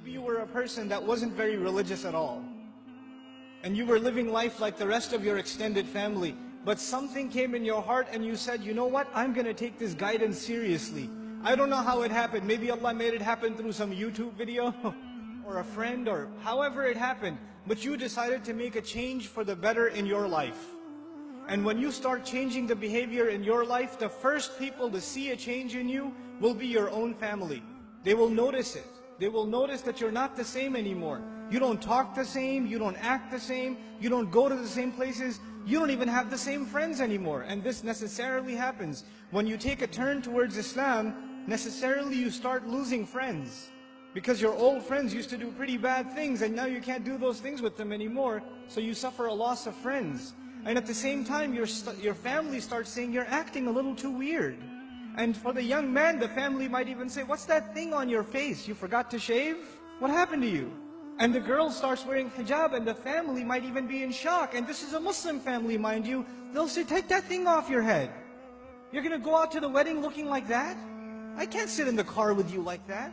Maybe you were a person that wasn't very religious at all, and you were living life like the rest of your extended family, but something came in your heart and you said, you know what, I'm going to take this guidance seriously. I don't know how it happened. Maybe Allah made it happen through some YouTube video or a friend or however it happened, but you decided to make a change for the better in your life. And when you start changing the behavior in your life, the first people to see a change in you will be your own family. They will notice it. They will notice that you're not the same anymore. You don't talk the same, you don't act the same, you don't go to the same places, you don't even have the same friends anymore. And this necessarily happens. When you take a turn towards Islam, necessarily you start losing friends. Because your old friends used to do pretty bad things and now you can't do those things with them anymore, so you suffer a loss of friends. And at the same time, your family starts saying, you're acting a little too weird. And for the young man, the family might even say, what's that thing on your face? You forgot to shave? What happened to you? And the girl starts wearing hijab and the family might even be in shock. And this is a Muslim family, mind you. They'll say, take that thing off your head. You're going to go out to the wedding looking like that? I can't sit in the car with you like that.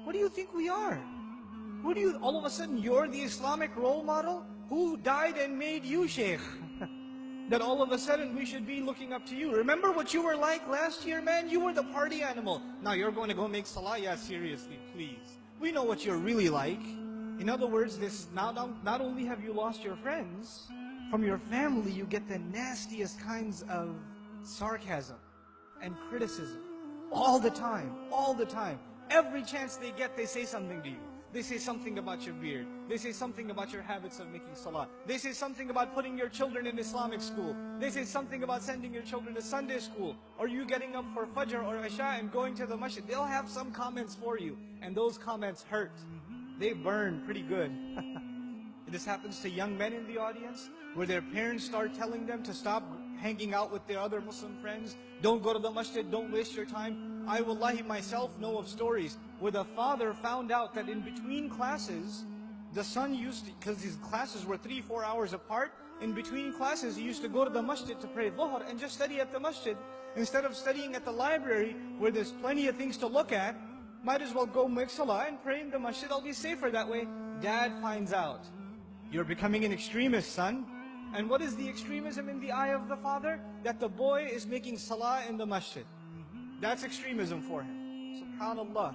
What do you think we are? All of a sudden, you're the Islamic role model? Who died and made you Shaykh? That all of a sudden we should be looking up to you. Remember what you were like last year, man? You were the party animal. Now you're going to go make salah? Yeah, seriously, please. We know what you're really like. In other words, not only have you lost your friends, from your family you get the nastiest kinds of sarcasm and criticism. All the time, all the time. Every chance they get, they say something to you. They say something about your beard. They say something about your habits of making salah. They say something about putting your children in Islamic school. They say something about sending your children to Sunday school. Or you getting up for Fajr or Isha and going to the masjid. They'll have some comments for you. And those comments hurt. They burn pretty good. This happens to young men in the audience, where their parents start telling them to stop hanging out with their other Muslim friends. Don't go to the masjid, don't waste your time. I wallahi myself know of stories where the father found out that in between classes, the son used to, because his classes were 3-4 hours apart, in between classes he used to go to the masjid to pray dhuhr and just study at the masjid. Instead of studying at the library where there's plenty of things to look at, might as well go make salah and pray in the masjid. I'll be safer that way. Dad finds out. You're becoming an extremist, son. And what is the extremism in the eye of the father? That the boy is making salah in the masjid. That's extremism for him. SubhanAllah.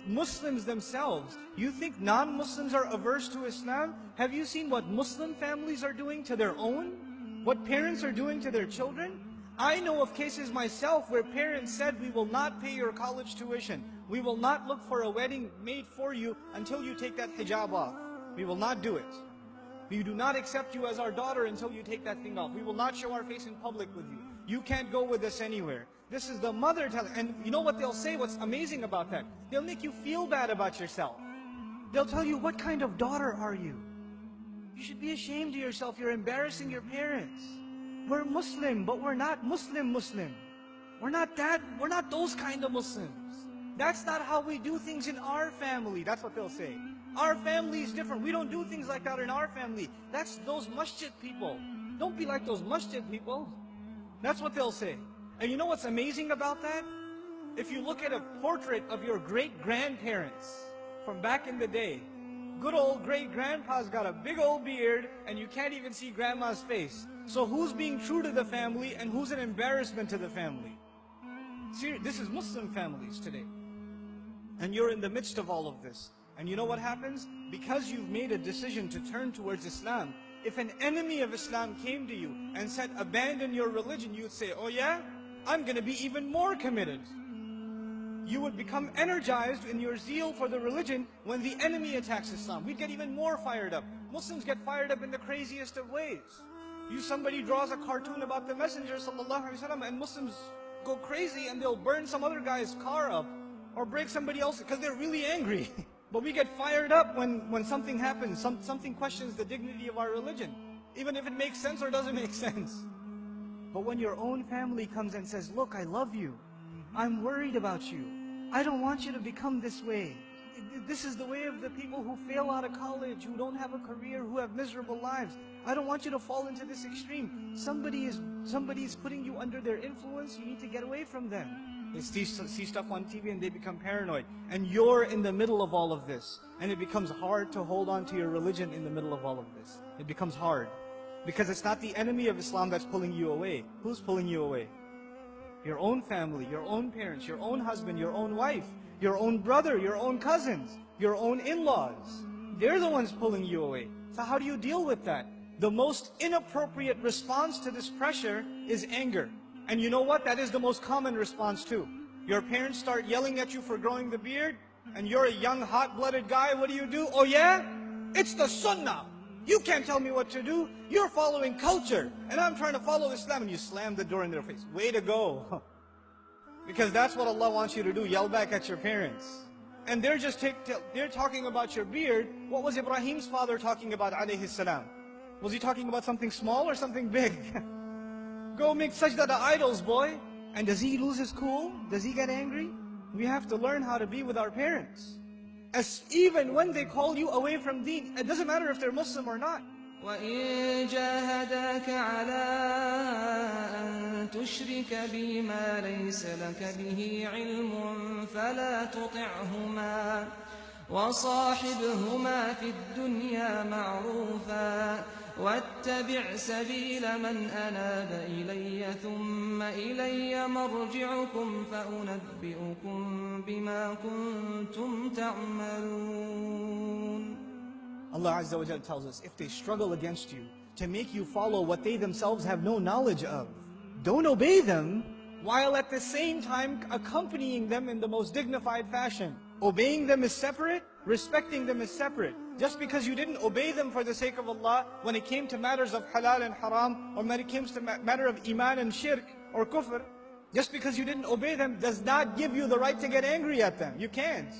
Muslims themselves, you think non-Muslims are averse to Islam? Have you seen what Muslim families are doing to their own? What parents are doing to their children? I know of cases myself where parents said, we will not pay your college tuition. We will not look for a wedding made for you until you take that hijab off. We will not do it. We do not accept you as our daughter until you take that thing off. We will not show our face in public with you. You can't go with us anywhere. This is the mother telling, and you know what they'll say, what's amazing about that? They'll make you feel bad about yourself. They'll tell you, what kind of daughter are you? You should be ashamed of yourself. You're embarrassing your parents. We're Muslim, but we're not Muslim. We're not that, we're not those kind of Muslims. That's not how we do things in our family. That's what they'll say. Our family is different. We don't do things like that in our family. That's those masjid people. Don't be like those masjid people. That's what they'll say. And you know what's amazing about that? If you look at a portrait of your great-grandparents from back in the day, good old great-grandpa's got a big old beard and you can't even see grandma's face. So who's being true to the family and who's an embarrassment to the family? See, this is Muslim families today. And you're in the midst of all of this. And you know what happens? Because you've made a decision to turn towards Islam, if an enemy of Islam came to you and said, abandon your religion, you would say, oh yeah? I'm going to be even more committed. You would become energized in your zeal for the religion when the enemy attacks Islam. We'd get even more fired up. Muslims get fired up in the craziest of ways. Somebody draws a cartoon about the Messenger ﷺ and Muslims go crazy and they'll burn some other guy's car up or break somebody else because they're really angry. But we get fired up when something happens, something questions the dignity of our religion, even if it makes sense or doesn't make sense. But when your own family comes and says, look, I love you, I'm worried about you, I don't want you to become this way. This is the way of the people who fail out of college, who don't have a career, who have miserable lives. I don't want you to fall into this extreme. Somebody is putting you under their influence, you need to get away from them. They see stuff on TV and they become paranoid. And you're in the middle of all of this. And it becomes hard to hold on to your religion in the middle of all of this. It becomes hard. Because it's not the enemy of Islam that's pulling you away. Who's pulling you away? Your own family, your own parents, your own husband, your own wife, your own brother, your own cousins, your own in-laws. They're the ones pulling you away. So how do you deal with that? The most inappropriate response to this pressure is anger. And you know what? That is the most common response too. Your parents start yelling at you for growing the beard, and you're a young, hot-blooded guy. What do? Oh yeah? It's the sunnah. You can't tell me what to do. You're following culture, and I'm trying to follow Islam, and you slam the door in their face. Way to go. Because that's what Allah wants you to do, yell back at your parents. And they're just they're talking about your beard. What was Ibrahim's father talking about, alayhi salam? Was he talking about something small or something big? Go make sajda to idols, boy. And does he lose his cool? Does he get angry? We have to learn how to be with our parents. Even when they call you away from deen, it doesn't matter if they're Muslim or not. وَإِن جَاهَدَاكَ عَلَىٰ أَن تُشْرِكَ بِي مَا لَيْسَ لَكَ بِهِ عِلْمٌ فَلَا تُطِعْهُمَا وَصَاحِبْهُمَا فِي الدُّنْيَا مَعْرُوفًا وَاتَّبِعْ سَبِيلَ مَنْ أَنَابَ إِلَيَّ ثُمَّ إِلَيَّ مَرْجِعُكُمْ فَأُنَبِّئُكُم بِمَا كُنتُمْ تَعْمَلُونَ. Allah Azza wa Jalla tells us, if they struggle against you to make you follow what they themselves have no knowledge of, don't obey them, while at the same time accompanying them in the most dignified fashion. Obeying them is separate, respecting them is separate. Just because you didn't obey them for the sake of Allah, when it came to matters of halal and haram, or when it came to matter of iman and shirk, or kufr, just because you didn't obey them does not give you the right to get angry at them. You can't.